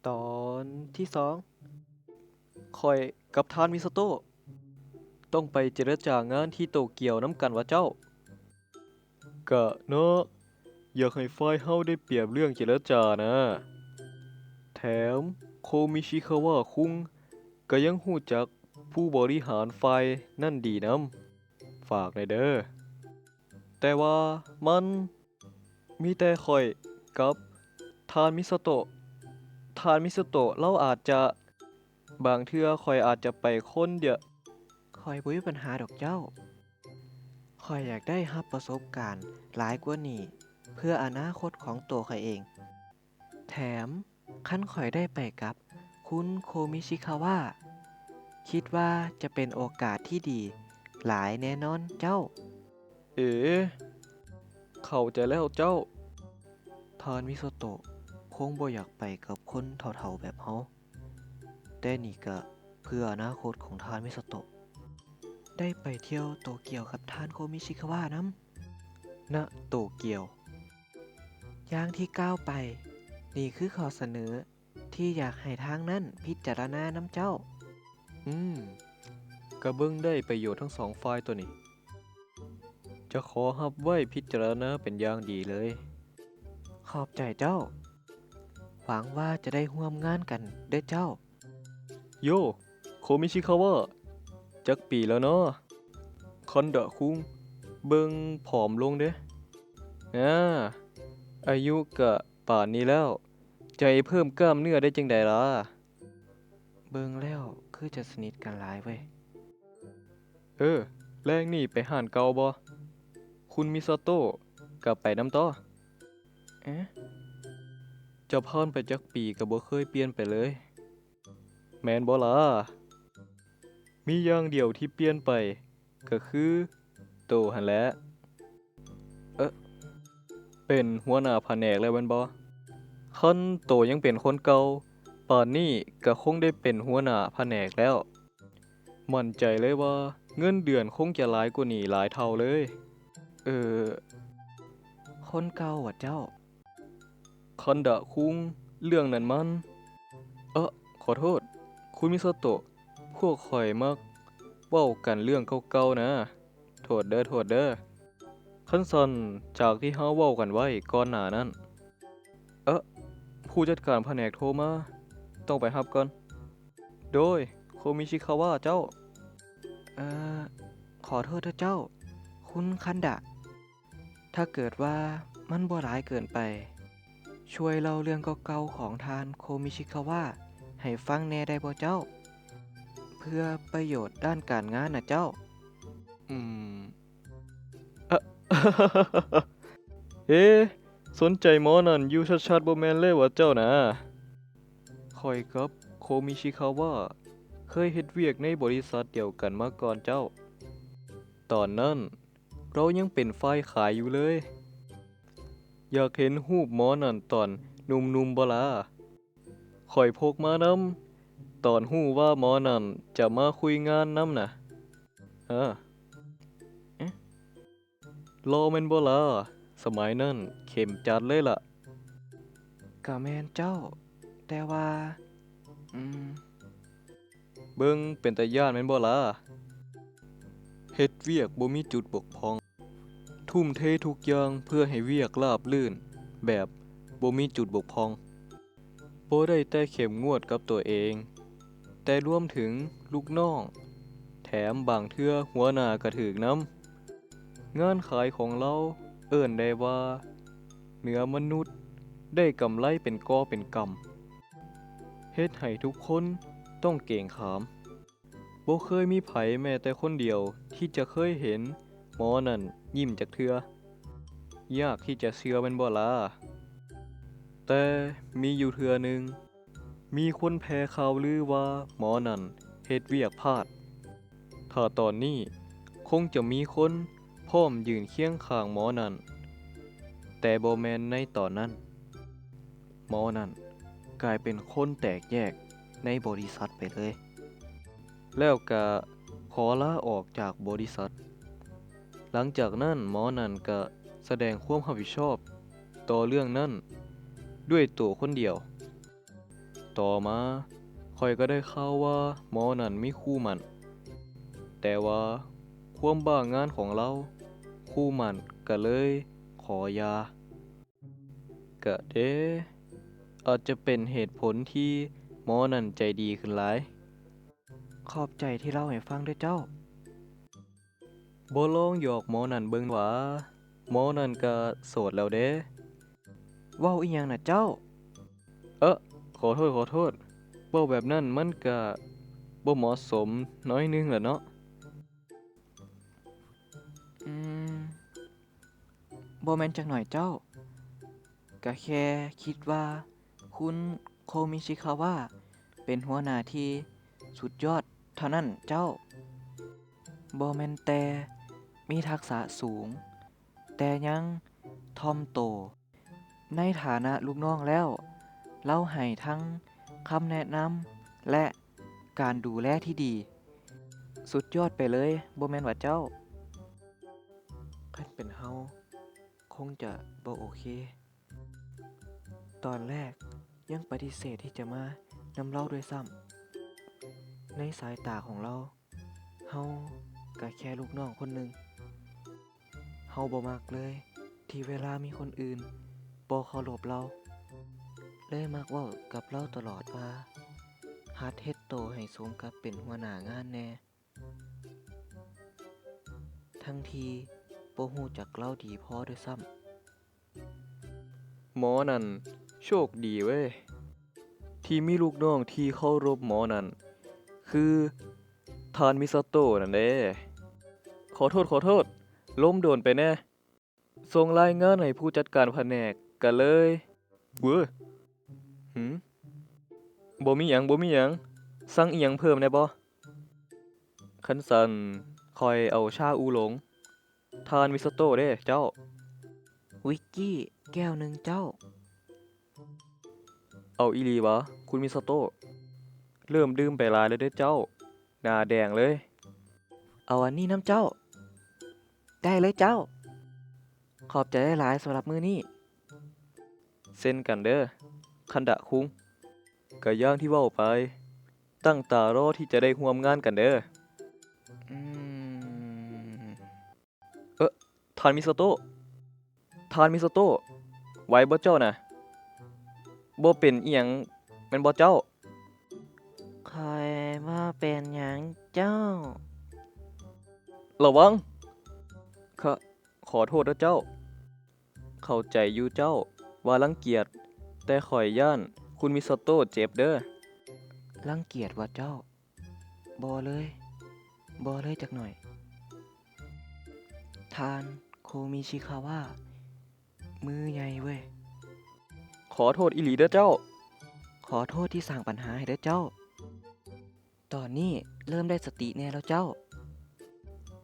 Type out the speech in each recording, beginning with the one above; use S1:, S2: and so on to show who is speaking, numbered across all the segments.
S1: ตอนที่สองคอยกับทานมิสโตะต้องไปเจรจางานที่โตเกียวน้ำกันวะเจ้ากะเนาะอยากให้ฝ่ายเฮาได้เปรียบเรื่องเจรจานะแถมโคมิชิคาวะคุงก็ยังหู้จักผู้บริหารฝ่ายนั่นดีนำฝากหน่อยเด้อแต่ว่ามันมีแต่คอยกับทานมิสโตะเราอาจจะบางเทื่อคอยอาจจะไปคนเดียวคอยบ่มีปัญหาดอกเจ้าคอยอยากได้รับประสบการณ์หลายกว่านี้เพื่ออนาคตของตัวข้อยเองแถมคันข้อยได้ไปกับคุณโคมิชิคาวะคิดว่าจะเป็นโอกาสที่ดีหลายแน่นอนเจ้าเอ๋เข้าใจแล้วเจ้าทานมิโซโตะคงบ่อยากไปกับคนเฒ่าๆแบบเฮาแต่นี่ก็เพื่ออนาคตของทานมิโซโตะได้ไปเที่ยวโตเกียวกับทานโคมิชิคาวะนำณโตเกียวอย่างที่ก้าวไปนี่คือข้อเสนอที่อยากให้ทางนั้นพิจารณานำเจ้าอืมกะเบิ่งได้ประโยชน์ทั้งสองฝ่ายตัวนี้จะขอรับไว้พิจารณาเป็นอย่างดีเลยขอบใจเจ้าหวังว่าจะได้ร่วมงานกันเด้อเจ้าโยโคมิชิคาวะจักปีแล้วเนาะคอนดะคุงเบิ่งผอมลงเด้อ่าอายุกะป่านนี้แล้วใจเพิ่มกล้ามเนื้อได้จังใดล่ะเบิ่งแล้วคือจะสนิทกันหลายเว้ยแรงนี่ไปห้านเก่าบ่คุณมิซาโตะกลับไปนำต่อเอ๊ะเจะผ่านไปจักปีก็บ่เคยเปลี่ยนไปเลยแม่นบ่ล่ะมีอย่างเดียวที่เปลี่ยนไปก็คือโตหั้นแหละเอ๊ะเป็นหัวหน้าแผนกแล้วแม่นบ่คันโตยังเป็นคนเก่าป่านนี้ก็คงได้เป็นหัวหน้าแผนกแล้วมั่นใจเลยว่าเงินเดือนคงจะหลายกว่านี้หลายเท่าเลยเออคนเก่าว่ะเจ้าคันดะคุงเรื่องนั้นมันขอโทษคุณมิโซโตะพวกข่อยมักเว้ากันเรื่องเก่าๆนะโทษเด้อคันซันจากที่เฮาเว้ากันไว้ก่อนหน้านั้นเอ๊ะผู้จัดการแผนกโทรมาต้องไปรับก่อนโดยโคมิชิคาวะเจ้าเอ่อขอโทษเด้อเจ้าคุณคันดะถ้าเกิดว่ามันบ่ร้ายเกินไปช่วยเล่าเรื่องเก่าๆของทานโคมิชิคาวะให้ฟังแหน่ได้บ่เจ้าเพื่อประโยชน์ด้านการงานนะเจ้าอืมอะ เอ๊ะสนใจหมอนั่นอยู่ชัดๆบ่แม่นเลยว่าเจ้านะข้อยกับโคมิชิคาวะเคยเฮ็ดเวียกในบริษัทเดียวกันมาก่อนเจ้าตอนนั้นเรายังเป็นฝ่ายขายอยู่เลยอยากเห็นรูปหมอนั่นตอนหนุ่มๆบ่ล่ะข้อยพกมานำตอนรู้ว่าหมอนั่นจะมาคุยงานนำน่ะเออเอ๊ะรอแม่นบ่ล่ะสมัยนั้นเข้มจัดเลยล่ะก็แม่นเจ้าแต่ว่าอืมเบิ่งเป็นตาย้านแม่นบ่ล่ะเฮ็ดเวียกบ่มีจุดบกพร่องทุ่มเททุกอย่างเพื่อให้เวียกราบรื่นแบบบ่มีจุดบกพร่องบ่ได้แต่เข้มงวดกับตัวเองแต่รวมถึงลูกน้องแถมบางเทื่อหัวหน้าก็ถูกนำงานขายของเราเอิ้นได้ว่าเหนือมนุษย์ได้กำไรเป็นกอบเป็นกำเฮ็ดให้ทุกคนต้องเกรงขามบ่เคยมีไผแม้แต่คนเดียวที่จะเคยเห็นหมอนั่นยิ้มจักเทื่อยากที่จะเชื่อแม่นบ่ล่ะแต่มีอยู่เทื่อหนึ่งมีคนแพร่ข่าวลือว่าหมอนั่นเฮ็ดเวียกพลาดถ้าตอนนี้คงจะมีคนพร้อมยืนเคียงข้างหมอนั่นแต่บ่แม่นในตอนนั้นหมอนั่นกลายเป็นคนแตกแยกในบริษัทไปเลยแล้วก็ขอลาออกจากบริษัทหลังจากนั้นหมอนั่นก็แสดงความรับผิดชอบต่อเรื่องนั้นด้วยตัวคนเดียว ต่อมาข้อยก็ได้ข่าวว่าหมอนั่นมีคู่หมั่นแต่ว่าความบ้างานของเราคู่หมั่นก็เลยขอหย่าก็เด้อาจจะเป็นเหตุผลที่หมอนั่นใจดีขึ้นหลายขอบใจที่เล่าให้ฟังด้วยเจ้าบ่ลองหยอกหมอนั่นเบิ่งหว่าหมอนั่นก็โสดแล้วเด้เว้าอีหยังน่ะเจ้าขอโทษเว้าแบบนั้นมันก็บ่เหมาะสมน้อยหนึงแหละเนาะอืมบ่แม่นจักหน่อยเจ้าก็แค่คิดว่าคุณโคมิชิคาวะเป็นหัวหน้าที่สุดยอดเท่านั้นเจ้าบ่แม่นแต่มีทักษะสูงแต่ยังถ่อมโตในฐานะลูกน้องแล้วเราให้ทั้งคำแนะนำและการดูแลที่ดีสุดยอดไปเลยบ่แม่นว่าเจ้าคันเป็นเฮาคงจะบ่โอเคตอนแรกยังปฏิเสธที่จะมานำเราด้วยซ้ำในสายตาของเราเฮาก็แค่ลูกน้องคนหนึ่งเฮาบ่มักเลยที่เวลามีคนอื่นบ่เคารพเราเลยมักเว้ากับเราตลอดว่าหัดเฮ็ดโตวให้สมกับเป็นหัวหน้างานแหน่ทั้งที่บ่ฮู้จักเราดีพอด้วยซ้ำหมอนั่นโชคดีเว้ยที่มีลูกน้องที่เคารพหมอนั่นคือทานมิซาโตะนั่นเด้ขอโทษล้มโดนไปแน่ส่งรายงานให้ผู้จัดการแผนกกันเลยเว้อหืมบ่มีหยังสั่งอิหยังเพิ่มได้บ่คันซันข้อยเอาชาอูหลงทานมิซาโตะเด้เจ้าวิกกี้แก้วหนึ่งเจ้าเอาอีหลีวะคุณมิซาโตะเริ่มดื่มไปหลายแล้วเด้อเจ้าหน้าแดงเลยเอาอันนี้น้ำเจ้าได้เลยเจ้าขอบใจหลายๆสำหรับมื้อนี้เซ็นกันเด้อคันดะคุงก็อย่างที่เว้าไปตั้งตารอที่จะได้ร่วมงานกันเด้ออืมเอ๊ะทานมิซาโตะไหวบ่เจ้าน่ะบ่เป็นอิหยังแม่นบ่เจ้าข้อยบ่เป็นหยังเจ้าระวังขะขอโทษเด้อเจ้าเข้าใจอยู่เจ้าว่ารังเกียจแต่ข้อยย้านคุณมิซาโตะเจ็บเด้อรังเกียจว่าเจ้าบ่เลยจักหน่อยทานโคมิชิคาวะมือใหญ่เว้ยขอโทษอีหลีเด้อเจ้าขอโทษที่สร้างปัญหาให้เด้อเจ้าตอนนี้เริ่มได้สติแน่แล้วเจ้า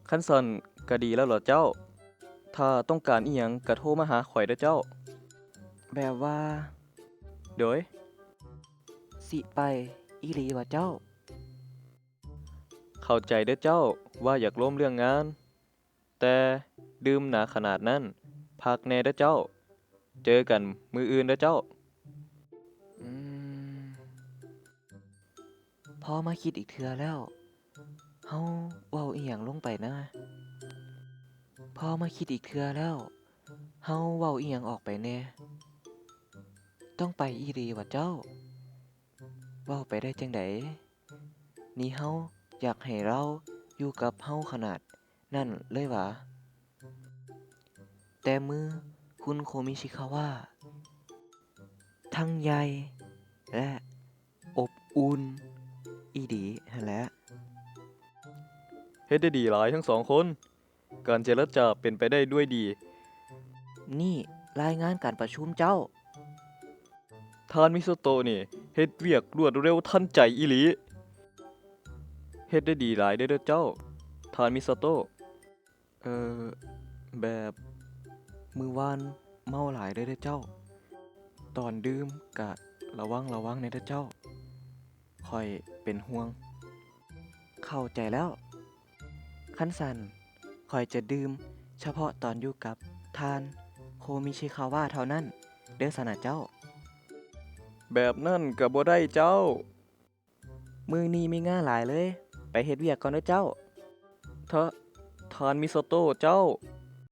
S1: คันซันก็ดีแล้วเหรอเจ้าถ้าต้องการอิหยังก็โทรมาหาข่อยเด้อเจ้าแบบว่าโดยสิไปอีหลีว่าเจ้าเข้าใจเด้อเจ้าว่าอยากล้มเรื่องงานแต่ดื่มหนาขนาดนั้นพักแน่เด้อเจ้าเจอกันมื้ออื่นเด้อเจ้าอืมพอมาคิดอีกเทื่อแล้วเฮาเว้าอิหยังลงไปนะพอมาคิดอีกเทื่อแล้วเฮาเว้าอิหยังออกไปแน่ต้องไปอีหลีว่าเจ้าเว้าไปได้จังไดนี่เฮาอยากให้เราอยู่กับเฮาขนาดนั่นเลยหวะแต่มือคุณโคมิชิคาวะทั้งใหญ่และอบอุ่นอีดีหั่นแหละเฮ็ดได้ดีหลายทั้งสองคนการเจรจาเป็นไปได้ด้วยดีนี่รายงานการประชุมเจ้าทานมิโซโตะนี่เฮ็ดเวียกรวดเร็วทันใจอีหลีเฮ็ดได้ดีหลายเด้อเจ้าทานมิซาโตะเอ่อแบบมื้อวานเมาหลายเด้อเจ้าตอนดื่มกะระวังในเด้อเจ้าข้อยเป็นห่วงเข้าใจแล้วคันซันข้อยจะดื่มเฉพาะตอนอยู่กับทานโคมิชิคาวะเท่านั้นเด้อสนะเจ้า แบบนั้นก็บ่ได้เจ้า
S2: มื้อนี้มีงานหลายเลย ไปเฮ็ดเวียกก่อนเด้อเจ้า
S1: ทะทานมิโซโต้เจ้า